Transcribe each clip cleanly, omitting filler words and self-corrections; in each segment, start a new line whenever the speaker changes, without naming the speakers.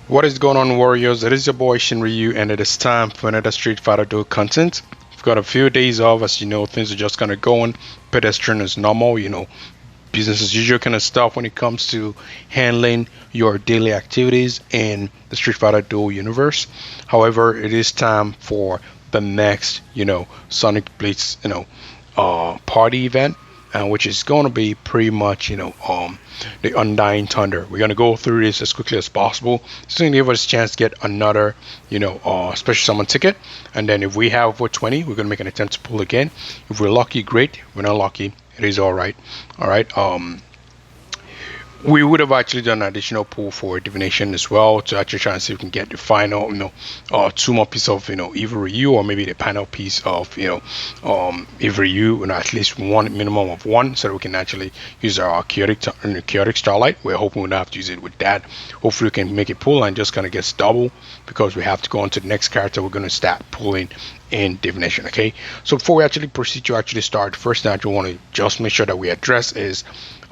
What is going on, Warriors? It is your boy Shinryu, and it is time for another Street Fighter Duel content. We've got a few days off, as you know, things are just kind of going pedestrian as normal, business as usual kind of stuff when it comes to handling your daily activities in the Street Fighter Duel universe. However, it is time for the next, Sonic Blitz, party event, which is going to be pretty much, the Undying Thunder. We're going to go through this as quickly as possible. It's going to give us a chance to get another, special summon ticket. And then if we have over 20, we're going to make an attempt to pull again. If we're lucky, great. If we're not lucky, it is all right. All right. We would have actually done an additional pull for divination as well to actually try and see if we can get the final, two more pieces of, Evil Ryu, or maybe the final piece of, Evil Ryu, at least one minimum of one, so that we can actually use our chaotic starlight. We're hoping we don't have to use it with that. Hopefully, we can make it pull and just kind of gets double because we have to go on to the next character. We're going to start pulling in divination. Okay, so before we actually proceed to actually start, first thing I do want to just make sure that we address is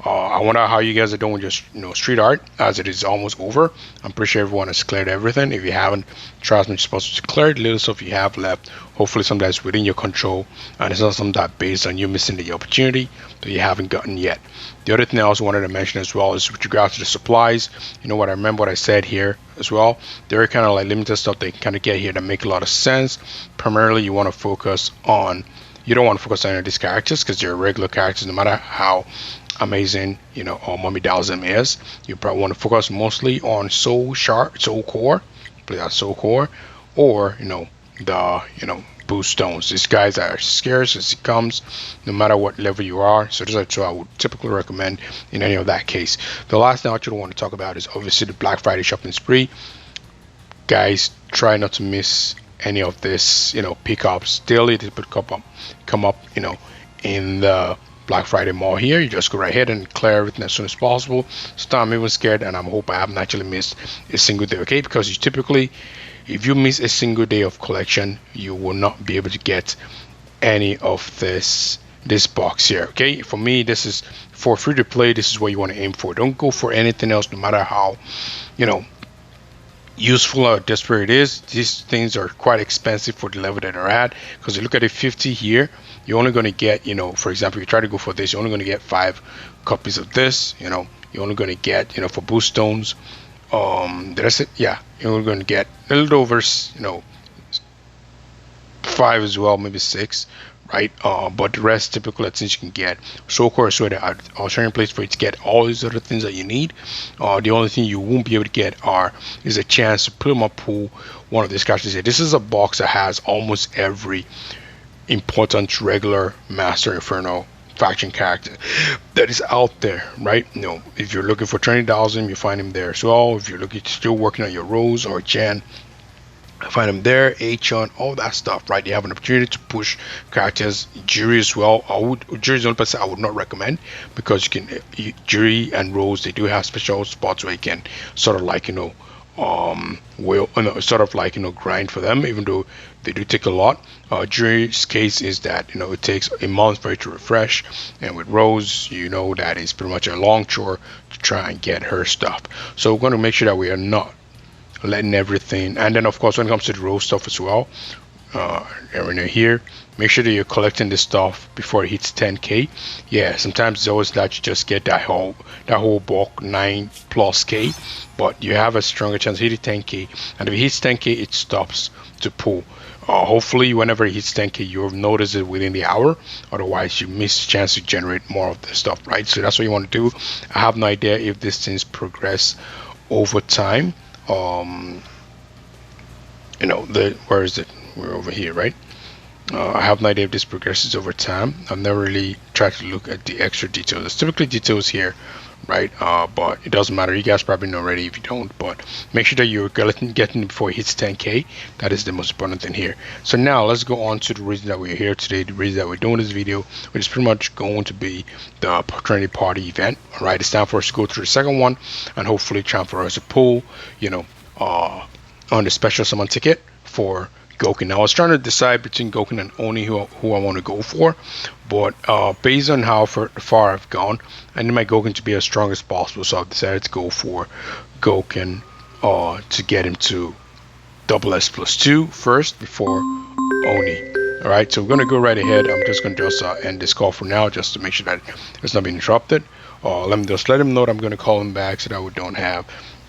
I wonder how you guys are doing with just street art, as it is almost over. I'm pretty sure everyone has cleared everything. If you haven't, trust me, you're supposed to clear the little stuff you have left. Hopefully something that's within your control, and it's not something that based on you missing the opportunity that you haven't gotten yet. The other thing I also wanted to mention as well is with regards to the supplies. You know what, I remember what I said here as well. There are kind of like limited stuff they can kind of get here that make a lot of sense. Primarily, you want to focus on, you don't want to focus on any of these characters because they're regular characters, no matter how amazing or Mummy Dowsem is. You probably want to focus mostly on Soul Core, play that Soul Core, or the boost stones. These guys are scarce as it comes, no matter what level you are. So those are two I would typically recommend in any of that case. The last thing I actually want to talk about is obviously the Black Friday shopping spree. Guys, try not to miss any of this, pickups daily. They put come up, in the Black Friday mall here. You just go right ahead and clear everything as soon as possible. So I'm even scared, and I hope I haven't actually missed a single day. Okay, because you typically, if you miss a single day of collection, you will not be able to get any of this box here. Okay, for me, this is for free to play. This is what you want to aim for. Don't go for anything else, no matter how useful or desperate it is. These things are quite expensive for the level that they're at, because you look at a 50 here, you're only going to get, for example, you try to go for this, you're only going to get 5 copies of this. You're only going to get, for boost stones, that's it. Yeah, you're only going to get a little over 5 as well, maybe 6, right? But the rest typical things you can get. So of course, so there are alternative place for you to get all these other things that you need. The only thing you won't be able to get is a chance to put them up, pull one of these characters here. This is a box that has almost every important regular Master Inferno faction character that is out there, right? If you're looking for Trinity, you find him there as well. If you're looking still working on your Rose or Jan, find them there. Achon, all that stuff, right? You have an opportunity to push characters. Jury as well. Jury is the only person I would not recommend, because Jury and Rose, they do have special spots where you can sort of like sort of like grind for them, even though they do take a lot. Jury's case is that it takes a month for it to refresh, and with Rose, that is pretty much a long chore to try and get her stuff. So we're going to make sure that we are not letting everything. And then of course, when it comes to the Rose stuff as well, here, make sure that you're collecting this stuff before it hits 10k. Yeah, sometimes it's always that you just get that whole bulk 9+k, but you have a stronger chance of hitting 10k, and if it hits 10k, it stops to pull. Hopefully whenever it hits 10k, you'll notice it within the hour, otherwise you miss the chance to generate more of this stuff, right? So that's what you want to do. I have no idea if these things progress over time. Where is it? We're over here, right? I have no idea if this progresses over time. I've never really tried to look at the extra details. There's typically details here, right? But it doesn't matter. You guys probably know already if you don't. But make sure that you're getting it before it hits 10k. That is the most important thing here. So now let's go on to the reason that we're here today. The reason that we're doing this video, which is pretty much going to be the Trinity party event. All right, it's time for us to go through the second one, and hopefully time for us to pull, on the special summon ticket for Goken. Now I was trying to decide between Goken and Oni who I want to go for, but based on how far I've gone, I need my Goken to be as strong as possible, so I've decided to go for Goken to get him to double S+2 first before Oni. Alright, so we're gonna go right ahead. I'm just gonna end this call for now just to make sure that it's not being interrupted. Let me just let him know that I'm gonna call him back so that we don't have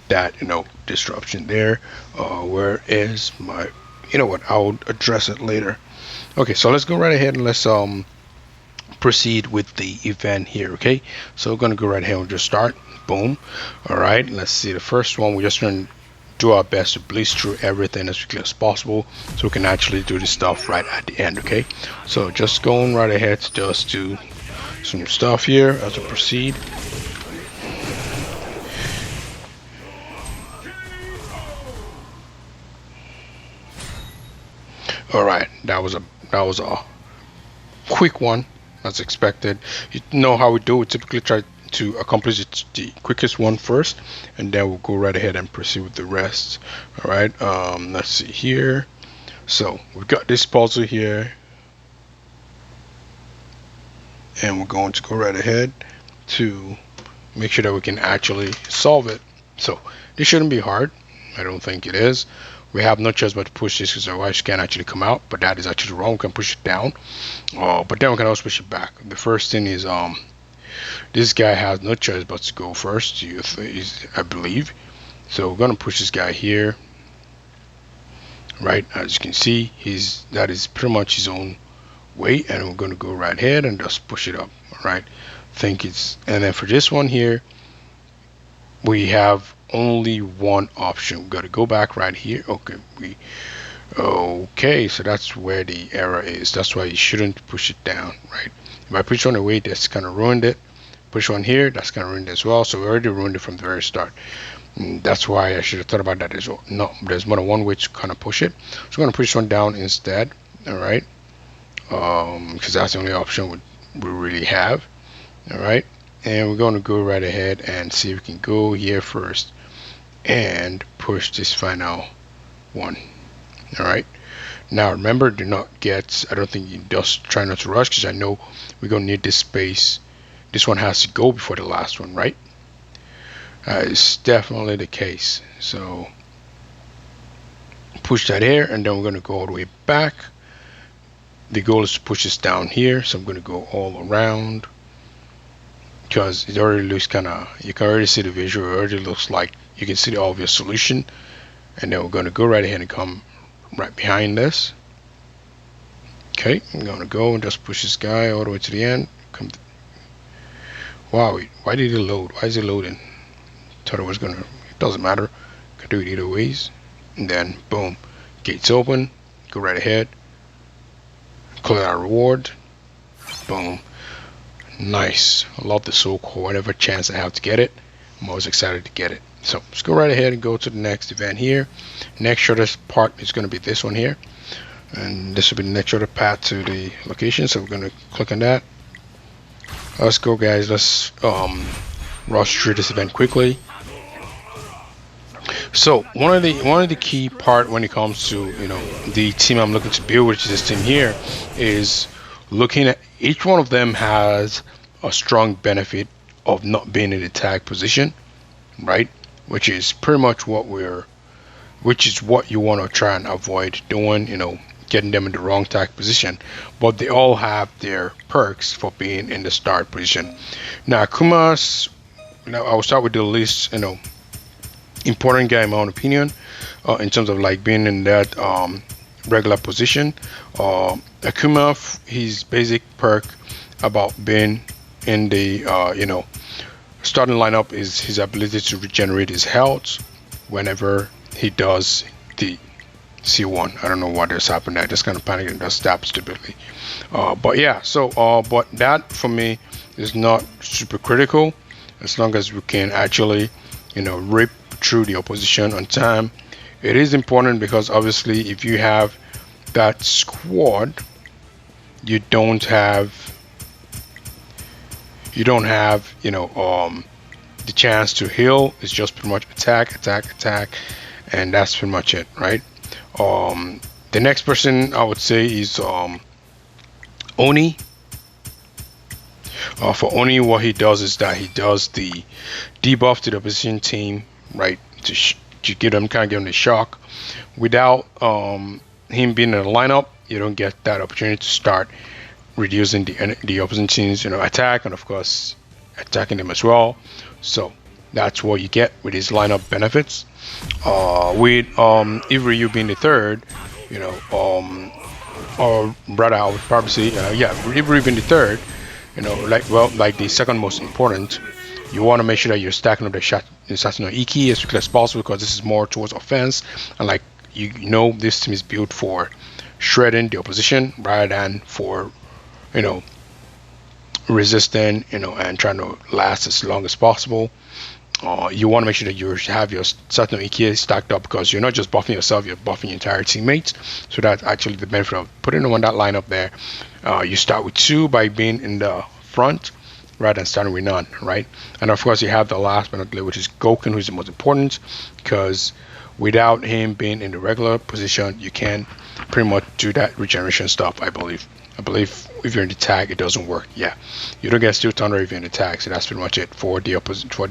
that disruption there. Where is my, you know what, I'll address it later. Okay, so let's go right ahead and let's proceed with the event here. Okay, so we're gonna go right ahead and just start. Boom. All right, let's see the first one. We're just gonna do our best to blitz through everything as quickly as possible so we can actually do this stuff right at the end. Okay, so just going right ahead to just do some stuff here as we proceed. All right, that was a quick one as expected. You know how we do it. Typically try to accomplish it the quickest one first, and then we'll go right ahead and proceed with the rest. All right, let's see here. So we've got this puzzle here, and we're going to go right ahead to make sure that we can actually solve it. So this shouldn't be hard. I don't think it is. We have no choice but to push this because otherwise you can't actually come out, but that is actually wrong. We can push it down, but then we can also push it back. The first thing is this guy has no choice but to go first, I believe. So we're gonna push this guy here, right? As you can see, that is pretty much his own weight, and we're gonna go right ahead and just push it up. All right, and then for this one here, we have only one option. We got to go back right here. Okay, so that's where the error is. That's why you shouldn't push it down, right? If I push one away, that's kind of ruined it. Push one here, that's kind of ruined it as well. So we already ruined it from the very start. And that's why I should have thought about that as well. No, there's more than one way to kind of push it. So we're going to push one down instead. All right, because that's the only option we really have. All right, and we're going to go right ahead and see if we can go here first and push this final one. All right, now remember, do not get, I don't think you just try not to rush, because I know we're going to need this space. This one has to go before the last one, right? It's definitely the case. So push that here, and then we're going to go all the way back. The goal is to push this down here, so I'm going to go all around, because it already looks kind of, you can already see the visual. It already looks like you can see the obvious solution. And then we're going to go right ahead and come right behind this. Okay, I'm going to go and just push this guy all the way to the end. Wow, why did it load? Why is it loading? Thought it was going to, it doesn't matter. Can do it either ways. And then boom, gates open. Go right ahead, collect our reward. Boom. Nice. I love the so-called whatever chance I have to get it. I'm always excited to get it. So let's go right ahead and go to the next event here. Next shortest part is going to be this one here, and this will be the next shortest path to the location. So we're going to click on that. Let's go, guys. Let's rush through this event quickly. So one of the key part when it comes to the team I'm looking to build, which is this team here, is looking at each one of them has a strong benefit of not being in the tag position, right? Which is pretty much what you want to try and avoid doing, getting them in the wrong tag position. But they all have their perks for being in the start position. Now Akuma's, I'll start with the least, important guy in my own opinion, in terms of like being in that regular position. Akuma, his basic perk about being in the starting lineup is his ability to regenerate his health whenever he does the C1. I don't know what just happened. I just kind of panicked and just stabbed stupidly. But yeah, so but that for me is not super critical as long as we can actually rip through the opposition on time. It is important because obviously if you have that squad, you don't have the chance to heal. It's just pretty much attack, and that's pretty much it, right? The next person I would say is Oni. For Oni, what he does is that he does the debuff to the opposition team, right, you give them kind of give them the shock. Without him being in the lineup, you don't get that opportunity to start reducing the opposing team's attack, and of course attacking them as well. So that's what you get with his lineup benefits. With if Ryu being the third, or rather I would probably say if Ryu being the third, like the second most important. You want to make sure that you're stacking up the shot assassin Iki as quickly as possible, because this is more towards offense, and like this team is built for shredding the opposition rather than for resisting and trying to last as long as possible. You want to make sure that you have your Saturn Iki stacked up, because you're not just buffing yourself, you're buffing your entire teammates. So that's actually the benefit of putting them on that lineup there. You start with 2 by being in the front rather than starting with none, right? And of course you have the last but not least, which is Goken, who's the most important, because without him being in the regular position, you can pretty much do that regeneration stuff. I believe if you're in the tag, it doesn't work. Yeah, you don't get Steel Thunder if you're in the tag, so that's pretty much it for the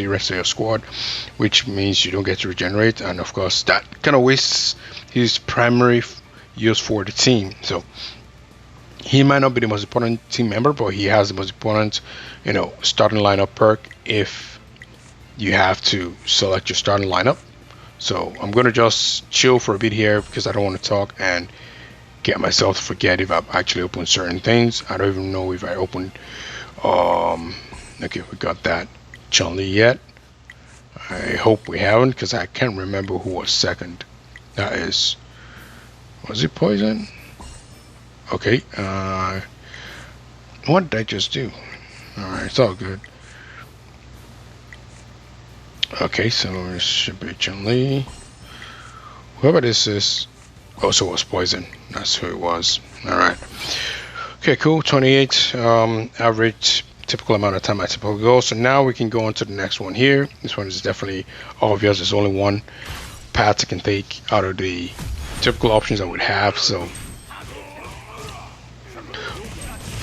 rest of your squad, which means you don't get to regenerate, and of course that kind of wastes his primary use for the team. So he might not be the most important team member, but he has the most important, starting lineup perk if you have to select your starting lineup. So I'm gonna just chill for a bit here because I don't want to talk and get myself to forget if I've actually opened certain things. I don't even know if I opened. Okay, we got that Chun-Li yet. I hope we haven't, because I can't remember who was second. Was it Poison? Okay, what did I just do? Alright, it's all good. Okay, so it should be Chun-Li. Whoever this is also was Poison. That's who it was. Alright. Okay, cool. 28 average typical amount of time I typically go. So now we can go on to the next one here. This one is definitely obvious. There's only one path I can take out of the typical options I would have. So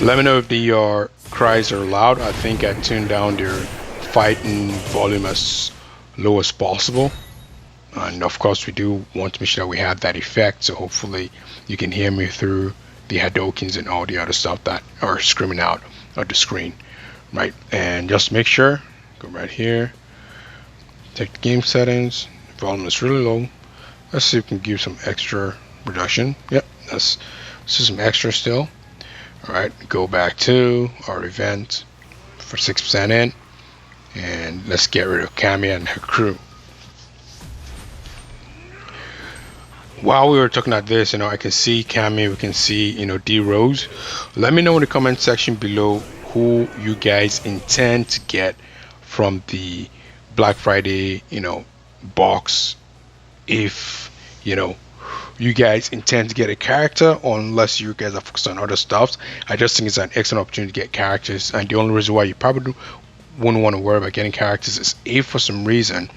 let me know if your cries are loud. I think I tuned down their fighting volume as low as possible. And of course we do want to make sure that we have that effect, so hopefully you can hear me through the Hadokens and all the other stuff that are screaming out of the screen, right? And just make sure, go right here, take the game settings, volume is really low. Let's see if we can give some extra reduction. Yep, let's see some extra still. Alright, go back to our event for 6% in, and let's get rid of Cammy and her crew. While we were talking about this, I can see Cammy, we can see, D Rose. Let me know in the comment section below who you guys intend to get from the Black Friday, box. If, you guys intend to get a character, or unless you guys are focused on other stuff. I just think it's an excellent opportunity to get characters, and the only reason why you probably wouldn't want to worry about getting characters is if for some reason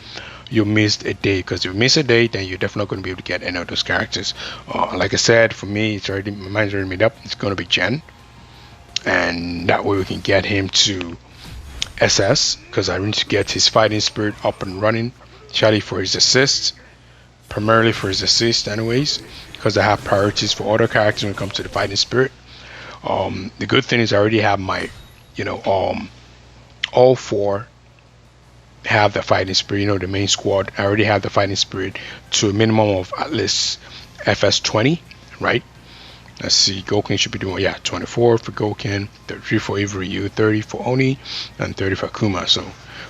you missed a day, because if you miss a day, then you're definitely not going to be able to get any of those characters. Like I said, for me, my mind's already made up. It's going to be Jen, and that way we can get him to SS, because I need to get his fighting spirit up and running, especially for his assist, primarily for his assist anyways, because I have priorities for other characters when it comes to the fighting spirit. The good thing is I already have my all 4 have the fighting spirit, the main squad. I already have the fighting spirit to a minimum of at least FS 20, right? Let's see, Goken should be doing 24 for Goken, 33 for Ryu, 30 for Oni, and 30 for Kuma. So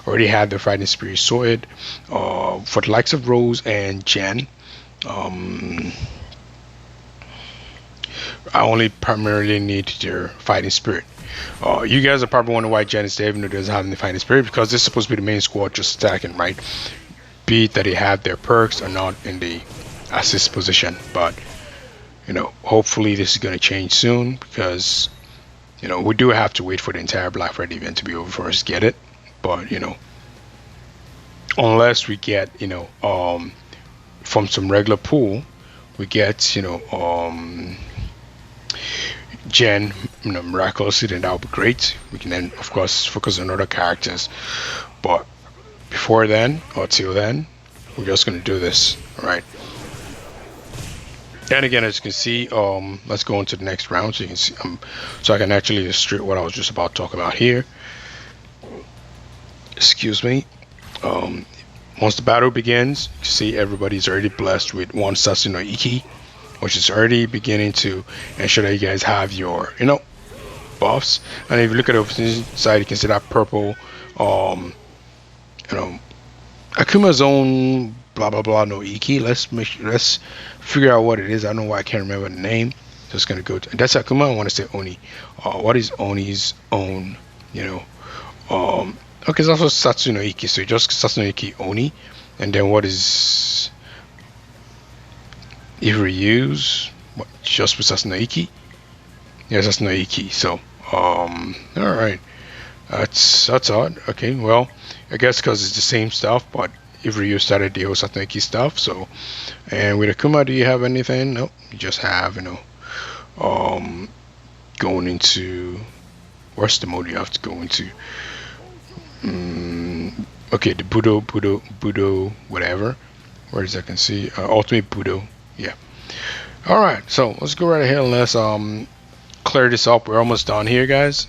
already have the fighting spirit sorted. For the likes of Rose and Jen, I only primarily need their fighting spirit. You guys are probably wondering why Jen is there even though doesn't have any fighting spirit, because this is supposed to be the main squad just stacking, right? Be it that they have their perks or not in the assist position, but hopefully this is going to change soon, because we do have to wait for the entire Black Friday event to be over for us to get it. But unless we get from some regular pool, we get Jen miraculously, then that would be great. We can then of course focus on other characters, but before then or till then, we're just gonna do this. All right. And again, as you can see, let's go into the next round so you can see, so I can actually illustrate what I was just about to talk about here. Excuse me. Once the battle begins, you see everybody's already blessed with one Sasuno Iki, which is already beginning to ensure that you guys have your, buffs. And if you look at the opposite side, you can see that purple, Akuma's own blah blah blah no Iki. Let's figure out what it is. I don't know why I can't remember the name. Just gonna go to that's Akuma. I want to say Oni. What is Oni's own? Okay, it's also Satsuno Iki. So just Satsuno Iki Oni, and then what is Iryu's? What just with Satsuno Iki? Yeah, Satsuno Iki. So all right. That's odd. Okay, well, I guess because it's the same stuff, but Ryu started the Osateki stuff. So, and with Akuma, do you have anything? Nope. You just have, going into what's the mode you have to go into? Okay, the Budo, whatever. Where is I can see Ultimate Budo. Yeah. All right, so let's go right ahead and let's clear this up. We're almost done here, guys.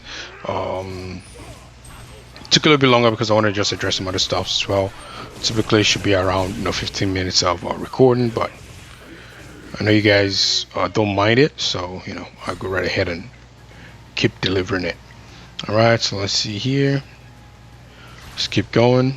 Took a little bit longer because I want to just address some other stuff as well. Typically it should be around 15 minutes of recording, but I know you guys don't mind it, so I'll go right ahead and keep delivering it. All right, so let's see here. Let's keep going.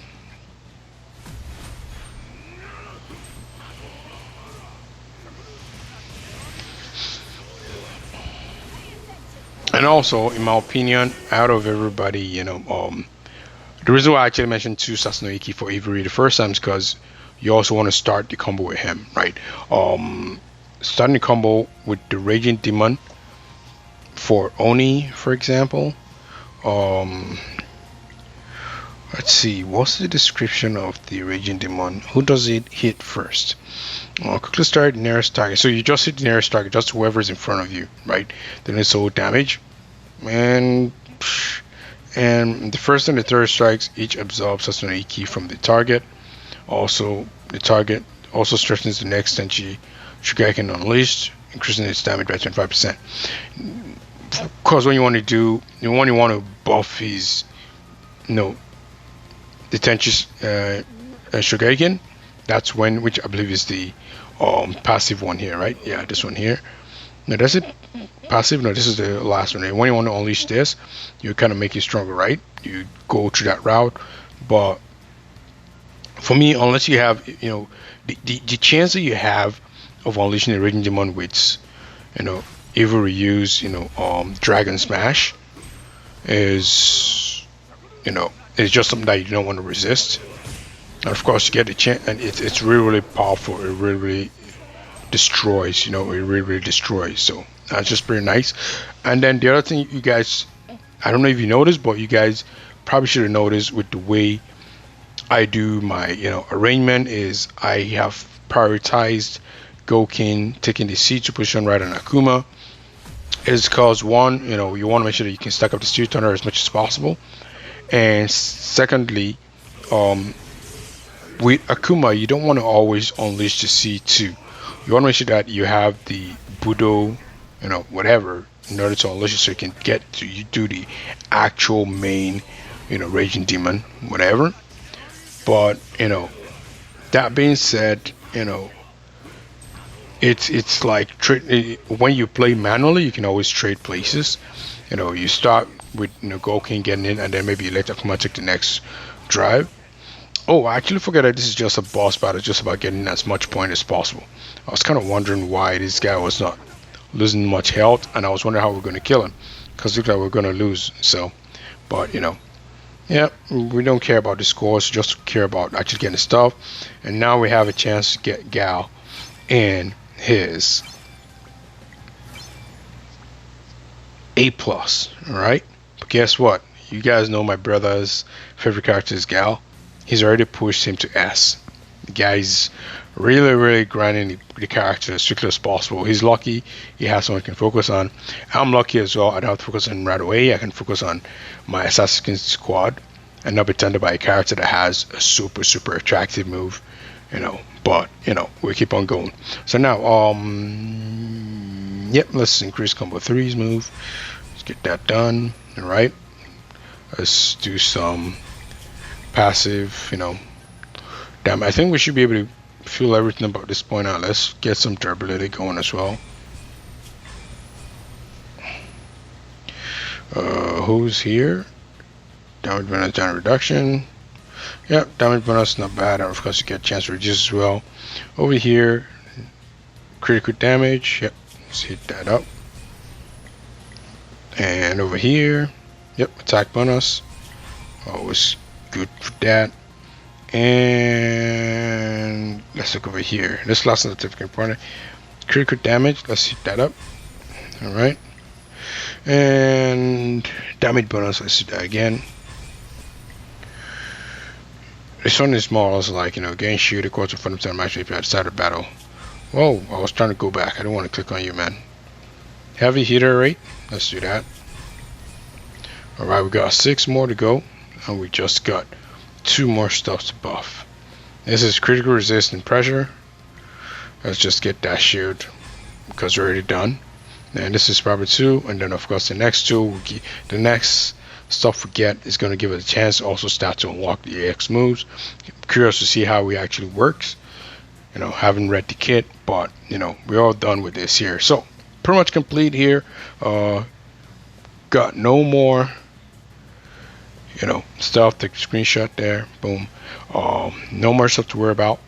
And also, in my opinion, out of everybody, the reason why I actually mentioned 2 Sasuno Iki for Avery the first time is because you also want to start the combo with him, right? Starting the combo with the Raging Demon for Oni, for example. Let's see, what's the description of the Raging Demon? Who does it hit first? Quickly start nearest target. So you just hit the nearest target, just whoever is in front of you, right? Then it's all damage. And the first and the third strikes each absorb Sasuno Iki from the target. Also, the target also strengthens the next Tenchi Shugaiken Unleashed, increasing its damage by 25%. Of course, when you want to buff his, the Tenchi Shugaiken, that's when, which I believe is the passive one here, right? Yeah, this one here. Now, does it passive? No, this is the last one. When you want to unleash this, you kind of make it stronger, right? You go through that route. But for me, unless you have, the chance that you have of unleashing the Raging Demon with, Evil Ryu's, Dragon Smash is, it's just something that you don't want to resist. And of course, you get the chance, and it's really, really powerful. It really, really destroys, it really, really destroys. So that's just pretty nice. And then the other thing, you guys, I don't know if you noticed, but you guys probably should have noticed with the way I do my, arrangement is I have prioritized Gouken taking the C2 position right on Akuma. Is because one, you want to make sure that you can stack up the Steel Thunder as much as possible. And secondly, with Akuma, you don't want to always unleash the C2. You want to make sure that you have the Budo, whatever, in order to unleash it so you can get to you do the actual main, Raging Demon, whatever. But, that being said, it's like when you play manually, you can always trade places. You start with Gouken getting in, and then maybe you let Akuma take the next drive. Oh, I actually forget that this is just a boss battle. It's just about getting as much point as possible. I was kind of wondering why this guy was not losing much health, and I was wondering how we're going to kill him, because it looked like we're going to lose. So, but yeah, we don't care about the scores, just care about actually getting the stuff. And now we have a chance to get Gal in his A+, all right? But guess what? You guys know my brother's favorite character is Gal. He's already pushed him to S. The guy's really, really grinding the character as quickly as possible. He's lucky he has someone he can focus on. I'm lucky as well. I don't have to focus on him right away. I can focus on my Assassin's Squad and not be tended by a character that has a super, super attractive move. but we keep on going. So now yep, let's increase combo threes move. Let's get that done. All right, let's do some passive, damn, I think we should be able to feel everything about this point out. Let's get some durability going as well. Who's here? Damage bonus, down reduction. Yep, damage bonus not bad, and of course you get chance to reduce as well. Over here, critical damage. Yep, let's hit that up. And over here, yep, attack bonus. Always good for that. And let's look over here. This last certificate important. Critical damage. Let's hit that up. All right. And damage bonus. Let's hit that again. This one is more also like, gain shield equals to 40% match if you outside of battle. Whoa, I was trying to go back. I don't want to click on you, man. Heavy hitter rate. Let's do that. Alright, we got 6 more to go. And we just got 2 more stuff to buff. This is critical resistant pressure. Let's just get that shield because we're already done. And this is probably 2. And then of course the next 2, the next stuff we get is going to give us a chance to also start to unlock the AX moves. I'm curious to see how it actually works. Haven't read the kit, but we're all done with this here. So pretty much complete here. Got no more stuff. The screenshot there, boom. No more stuff to worry about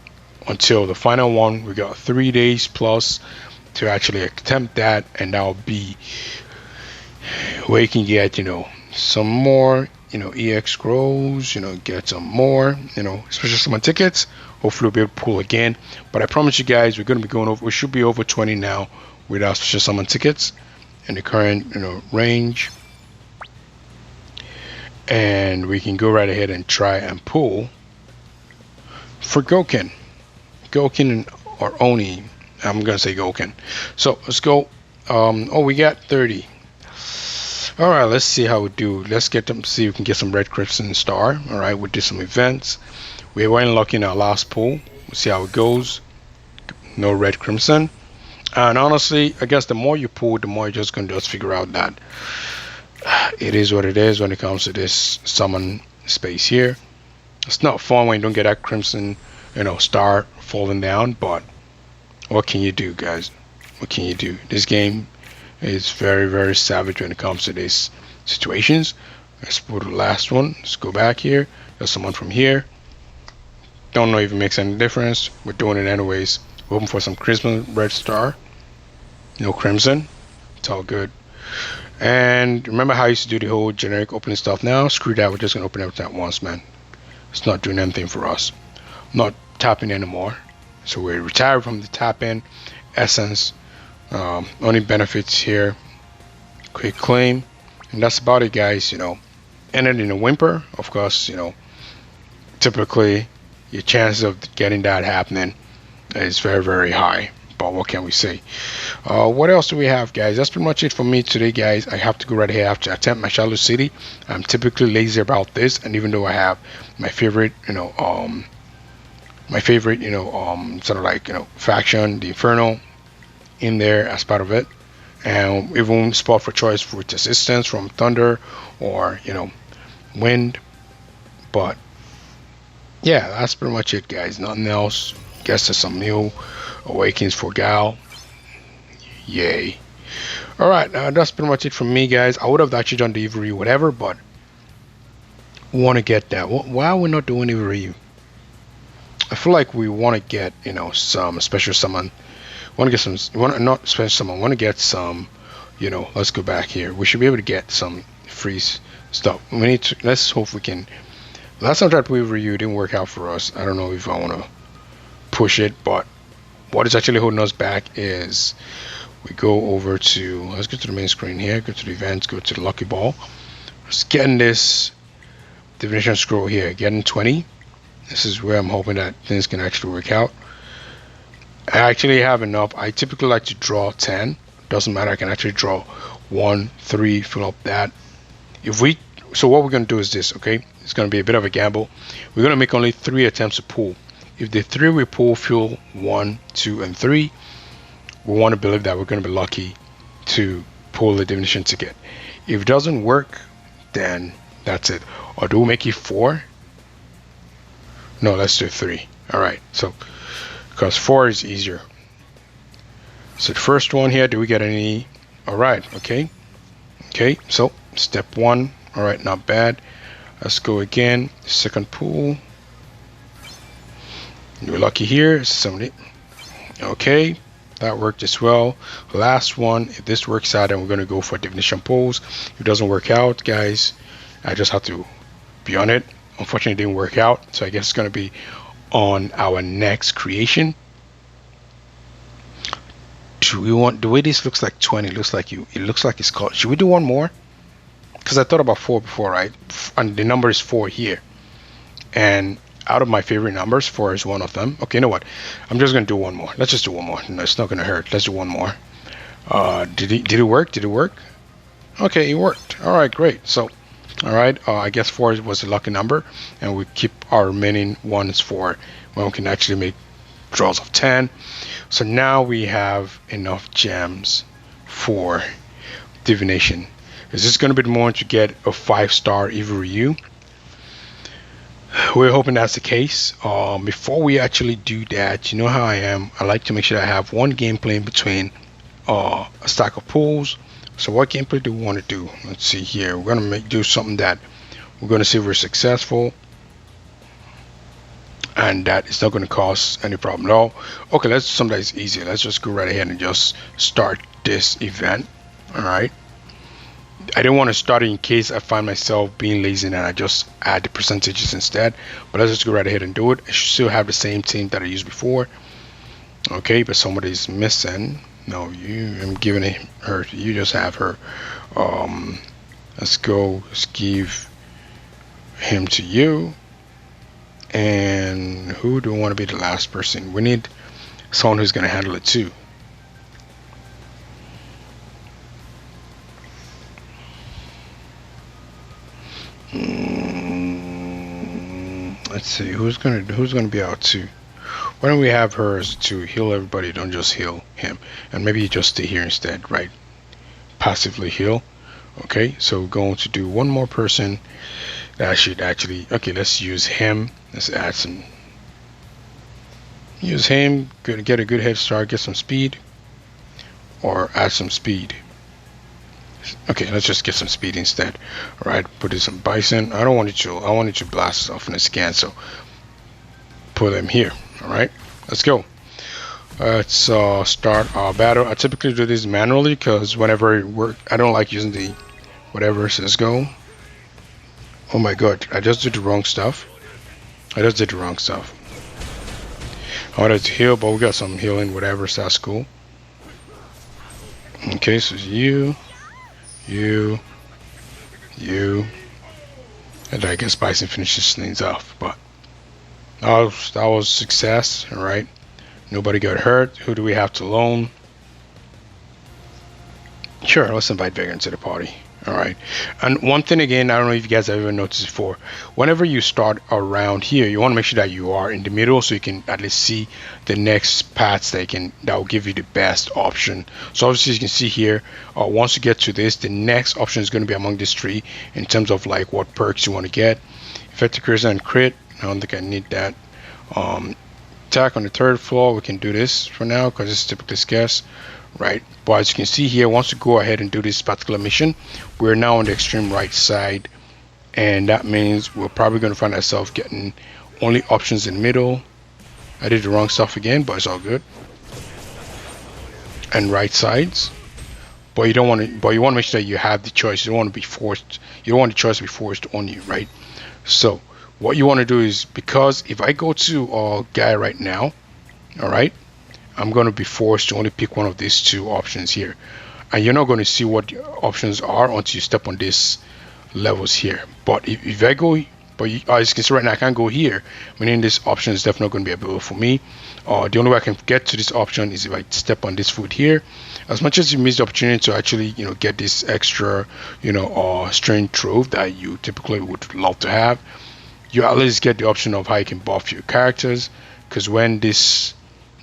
until the final one. We got 3 days plus to actually attempt that, and that'll be where you can get some more EX grows, get some more, especially some tickets. Hopefully we'll be able to pull again, but I promise you guys we're going to be going over, we should be over 20 now with our special summon tickets in the current range, and we can go right ahead and try and pull for Goken or Oni. I'm gonna say Goken. So let's go. Oh, we got 30. All right, let's see how we do. Let's get them, see if we can get some red crimson star. All right, we did some events. We were unlucky in our last pull. We'll see how it goes. No red crimson. And honestly, I guess the more you pull, the more you're just gonna just figure out that it is what it is when it comes to this summon space here. It's not fun when you don't get that crimson, star falling down. But what can you do, guys? What can you do? This game is very, very savage when it comes to these situations. Let's put the last one. Let's go back here. There's someone from here. Don't know if it makes any difference. We're doing it anyways. We're hoping for some crimson red star. No crimson. It's all good. And remember how I used to do the whole generic opening stuff? Now, screw that. We're just going to open everything at once, man. It's not doing anything for us. I'm not tapping anymore. So we're retired from the tap in essence. Only benefits here, quick claim, and that's about it, guys. Ended in a whimper. Of course, typically your chances of getting that happening is very, very high. But what can we say? What else do we have, guys? That's pretty much it for me today, guys. I have to go right ahead. I have to attempt my Shallow City. I'm typically lazy about this, and even though I have my favorite, sort of like faction, the Inferno, in there as part of it, and even spot for choice with assistance from thunder or wind. But yeah, that's pretty much it, guys. Nothing else. Guess there's some new awakens for Gal. Yay. Alright, that's pretty much it from me, guys. I would have actually done the Evo whatever, but want to get that. Why are we not doing Evo? I feel like we want to get some special summon. Want to get some, not special summon, want to get some, let's go back here. We should be able to get some free stuff. We need to, let's hope we can. Last time I tried to review, it didn't work out for us. I don't know if I want to push it, but what is actually holding us back is we go over to, let's go to the main screen here, go to the events, go to the lucky ball. Let's get in this divination scroll here, getting 20. This is where I'm hoping that things can actually work out. I actually have enough. I typically like to draw 10. Doesn't matter. I can actually draw 1, 3, fill up that. So what we're going to do is this, okay? It's going to be a bit of a gamble. We're going to make only 3 attempts to pull. if the 3 we pull feel 1, 2, and 3, we want to believe that we're going to be lucky to pull the divination ticket. If it doesn't work, then that's it. Or do we make it 4? No, let's do 3. All right, so because 4 is easier. So the first one here, do we get any? All right, okay, so step 1. All right, not bad. Let's go again. Second pull. We're lucky here. 70. Okay, that worked as well. Last one. If this works out, then we're going to go for divination pulls. If it doesn't work out, guys, I just have to be on it. Unfortunately, it didn't work out, so I guess it's going to be on our next creation. Do we want, the way this looks like 20, it looks like it's called. Should we do one more? Because I thought about 4 before, right? And the number is 4 here. And out of my favorite numbers, 4 is one of them. Okay, you know what? I'm just gonna do one more. Let's just do one more. No, it's not gonna hurt. Let's do one more. Did it work? Did it work? Okay, it worked. All right, great. So, all right. I guess 4 was the lucky number, and we keep our remaining ones for when we can actually make draws of 10. So now we have enough gems for divination. Is this going to be the moment to get a 5-star Evil Ryu? We're hoping that's the case. Before we actually do that, you know how I am. I like to make sure I have one gameplay in between a stack of pulls. So what gameplay do we want to do? Let's see here. We're going to do something that we're going to see if we're successful, and that is not going to cause any problem at all. Okay, let's do something that's easy. Let's just go right ahead and just start this event. All right. I didn't want to start it in case I find myself being lazy and I just add the percentages instead. But let's just go right ahead and do it. I should still have the same team that I used before. Okay, but somebody's missing. No, I'm giving her. You just have her. Let's go. Let's give him to you. And who do we want to be the last person? We need someone who's going to handle it too. Let's see who's gonna be out too. Why don't we have her as to heal everybody? Don't just heal him, and maybe you just stay here instead, right? Passively heal. Okay, so we're going to do one more person. That should actually, okay, let's use him. Let's add some, use him, get a good head start, get some speed, or add some speed. Okay, let's just get some speed instead. All right, put in some bison. I want it to blast off in a scan, so put them here. All right, let's go. Let's start our battle. I typically do this manually because whenever it works, I don't like using the whatever says go. Oh my god, I just did the wrong stuff. I wanted to heal, but we got some healing, whatever, so that's cool. Okay, so you, and I guess Bison finishes things off, but that was success. All right, nobody got hurt. Who do we have to loan? Sure, let's invite Vega into the party. All right, and one thing again, I don't know if you guys have ever noticed before, whenever you start around here, you want to make sure that you are in the middle so you can at least see the next paths that will give you the best option. So obviously you can see here, once you get to this, the next option is going to be among this tree in terms of like what perks you want to get. Effective charisma and crit, I don't think I need that. Attack on the 3rd floor, we can do this for now because it's typically scarce. Right, but as you can see here, once you go ahead and do this particular mission, we're now on the extreme right side, and that means we're probably going to find ourselves getting only options in the middle. I did the wrong stuff again, but it's all good. And right sides, but you don't want to. But you want to make sure that you have the choice. You don't want to be forced. You don't want the choice to be forced on you, right? So what you want to do is, because if I go to guy right now, all right, I'm going to be forced to only pick one of these 2 options here, and you're not going to see what the options are until you step on these levels here. But if I go, but as you can see right now, I can't go here, meaning this option is definitely not going to be available for me. The only way I can get to this option is if I step on this foot here. As much as you miss the opportunity to actually, get this extra, strength trove that you typically would love to have, you at least get the option of how you can buff your characters. because when this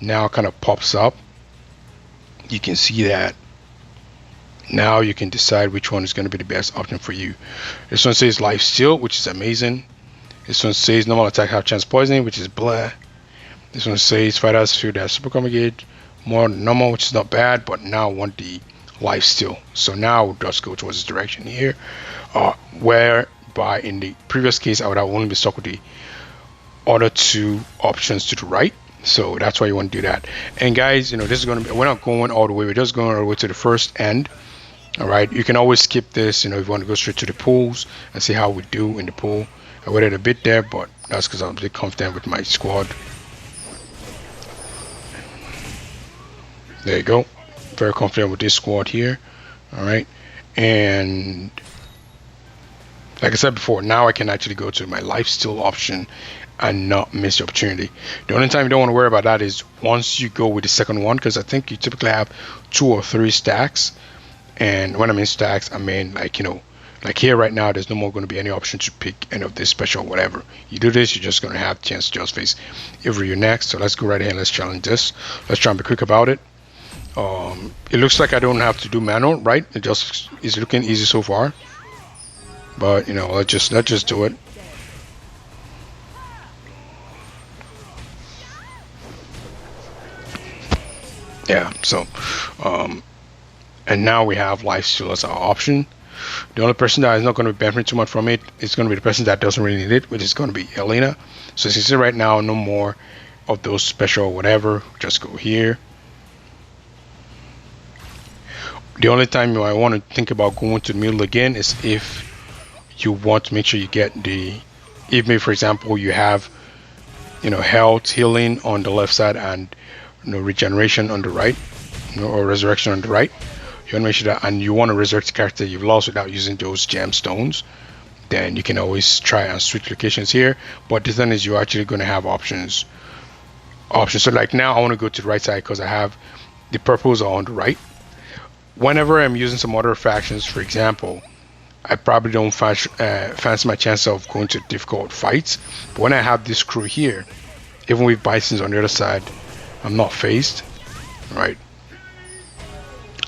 now kind of pops up, you can see that now you can decide which one is going to be the best option for you. This one says life steal, which is amazing. This one says normal attack have chance poisoning, which is blah. This one says fighters feel that super combo gauge more normal, which is not bad, but now I want the life steal. So now we'll just go towards this direction here, whereby in the previous case I would have only been stuck with the other two options to the right. So that's why you want to do that. And guys, you know, this is going to be, we're not going all the way, we're just going all the way to the first end. All right, you can always skip this, you know, if you want to go straight to the pools and see how we do in the pool. I waited a bit there, but that's because I'm a bit confident with my squad. There you go, very confident with this squad here. All right, and like I said before, now I can actually go to my life steal option and not miss the opportunity. The only time you don't want to worry about that is once you go with the second one, because I think you typically have 2 or 3 stacks. And when I mean stacks, I mean, like, you know, like here right now, there's no more going to be any option to pick any of this special whatever. You do this, you're just going to have a chance to just face every year next. So let's go right ahead and let's challenge this. Let's try and be quick about it. It looks like I don't have to do manual, right? It just is looking easy so far. But, you know, let's just do it. Yeah, so and now we have life steal as our option. The only person that is not going to be benefiting too much from it is going to be the person that doesn't really need it, which is going to be Elena. So as you see right now, no more of those special whatever. Just go here. The only time you might want to think about going to the middle again is if you want to make sure you get the, if maybe for example you have, you know, health healing on the left side and, you know, regeneration on the right, you know, or resurrection on the right. You want to make sure that, and you want to resurrect the character you've lost without using those gemstones, then you can always try and switch locations here. But the thing is, you're actually going to have options. So like now I want to go to the right side because I have the purples are on the right. Whenever I'm using some other factions, for example, I probably don't fancy my chance of going to difficult fights. But when I have this crew here, even with Bisons on the other side, I'm not phased, right?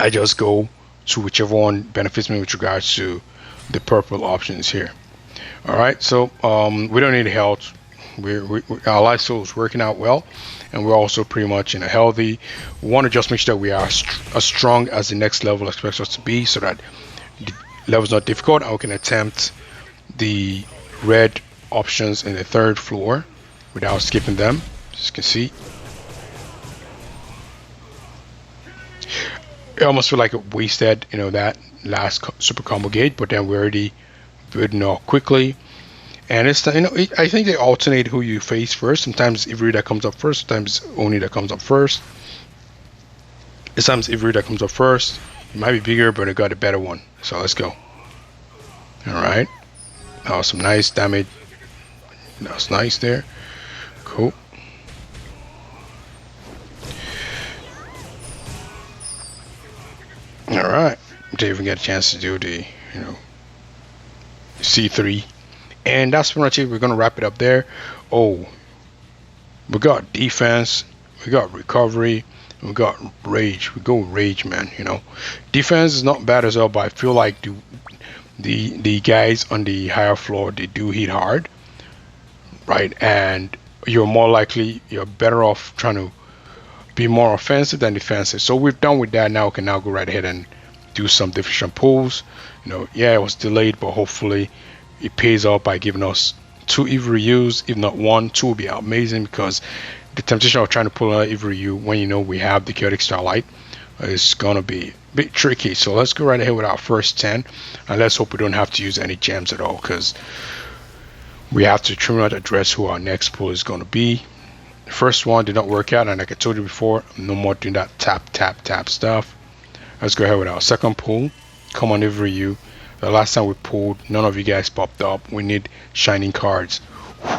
I just go to whichever one benefits me with regards to the purple options here. All right, so we don't need health. Our life steal is working out well, and we're also pretty much, you know, healthy. We want to just make sure that we are as strong as the next level expects us to be, so that the level is not difficult, and we can attempt the red options in the 3rd floor without skipping them. As you can see, I almost feel like it wasted, you know, that last super combo gate, but then we already building up quickly. And it's, you know, I think they alternate who you face first. Sometimes Ivry that comes up first, sometimes Oni that comes up first. Sometimes Ivry that comes up first. It might be bigger, but it got a better one. So let's go. All right. Oh, some nice damage. That's nice there. Cool. All right. Didn't even get a chance to do the, you know, C3. And that's pretty much it. We're going to wrap it up there. Oh, we got defense, we got recovery, we got rage. We go rage, man. You know, defense is not bad as well, but I feel like the guys on the higher floor, they do hit hard, right? And you're better off trying to be more offensive than defensive. So we're done with that. Now we can now go right ahead and do some different pulls. You know, yeah, it was delayed, but hopefully it pays off by giving us 2 Evil Ryus, if not 1. 2 would be amazing, because the temptation of trying to pull out Evil Ryu when you know we have the Chaotic Starlight is gonna be a bit tricky. So let's go right ahead with our first 10, and let's hope we don't have to use any gems at all, because we have to try to address who our next pull is going to be. The first one did not work out, and like I told you before, no more doing that tap stuff. Let's go ahead with our second pull. Come on, Evil Ryu. The last time we pulled, none of you guys popped up. We need shining cards.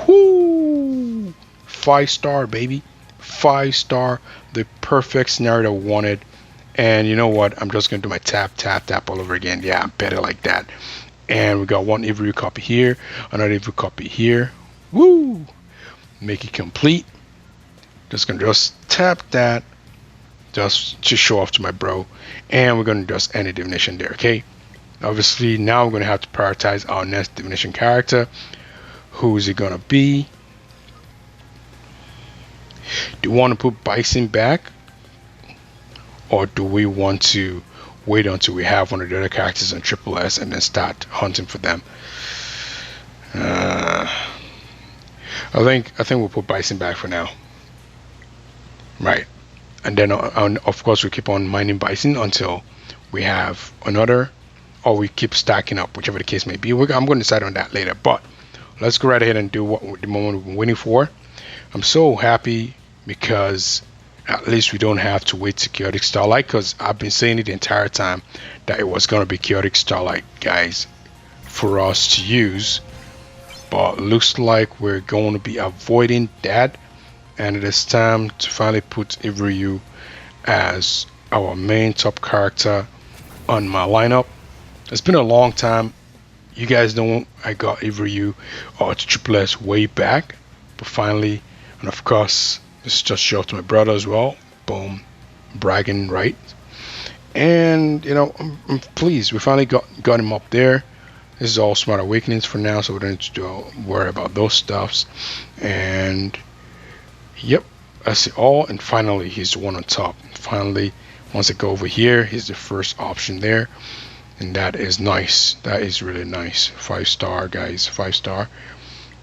Whoo! 5-star, baby. 5-star. The perfect scenario that we wanted. And you know what? I'm just going to do my tap all over again. Yeah, better like that. And we got 1 Evil copy here. Another Evil copy here. Woo! Make it complete. Just gonna just tap that just to show off to my bro, and we're gonna just end the divination there. Okay. Obviously, now we're gonna have to prioritize our next divination character. Who is it gonna be? Do we want to put Bison back, or do we want to wait until we have one of the other characters on Triple S and then start hunting for them? I think we'll put Bison back for now, right? And then of course we keep on mining Bison until we have another, or we keep stacking up, whichever the case may be. I'm going to decide on that later, but let's go right ahead and do what the moment we've been waiting for. I'm so happy because at least we don't have to wait to Chaotic Starlight, because I've been saying it the entire time that it was going to be Chaotic Starlight, guys, for us to use. But looks like we're going to be avoiding that, and it is time to finally put Ivreyu as our main top character on my lineup. It's been a long time. You guys know I got Ivreyu to Triple S way back, but finally, and of course, this is just show to my brother as well. Boom, bragging right. And you know, I'm pleased we finally got him up there. This is all Smart Awakenings for now, so we don't need to worry about those stuffs. And yep, that's it all. And finally, he's the one on top. Finally, once I go over here, he's the first option there. And that is nice. That is really nice. 5-star, guys. 5-star.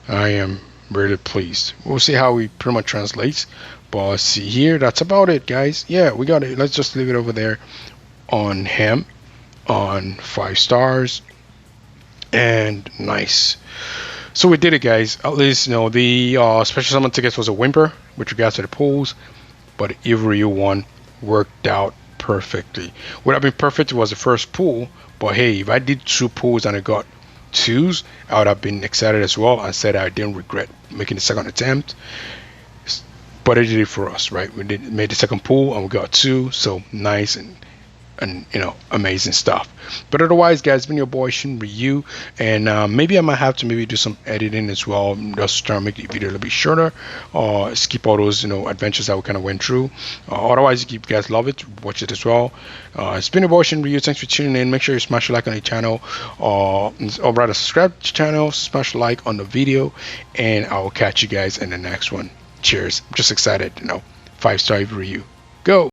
I am really pleased. We'll see how he pretty much translates. But see here, that's about it, guys. Yeah, we got it. Let's just leave it over there on him on 5 stars. And nice. So we did it, guys. At least, you know, the special summon tickets was a whimper with regards to the pools, but Ivreyu one worked out perfectly. Would have been perfect was the first pool, but hey, if I did 2 pools and I got 2s, I would have been excited as well and said I didn't regret making the second attempt. But it did it for us, right? We made the second pool and we got 2, so nice and you know, amazing stuff. But otherwise, guys, it's been your boy Ryu, and maybe I might have to do some editing as well, just try to make the video a little bit shorter, or skip all those, you know, adventures that we kind of went through. Otherwise, if you guys love it, watch it as well. It's been your boy Ryu. Thanks for tuning in. Make sure you smash a like on the channel, or rather subscribe to the channel, smash a like on the video, and I will catch you guys in the next one. Cheers. I'm just excited, you know. 5-star Ryu. Go.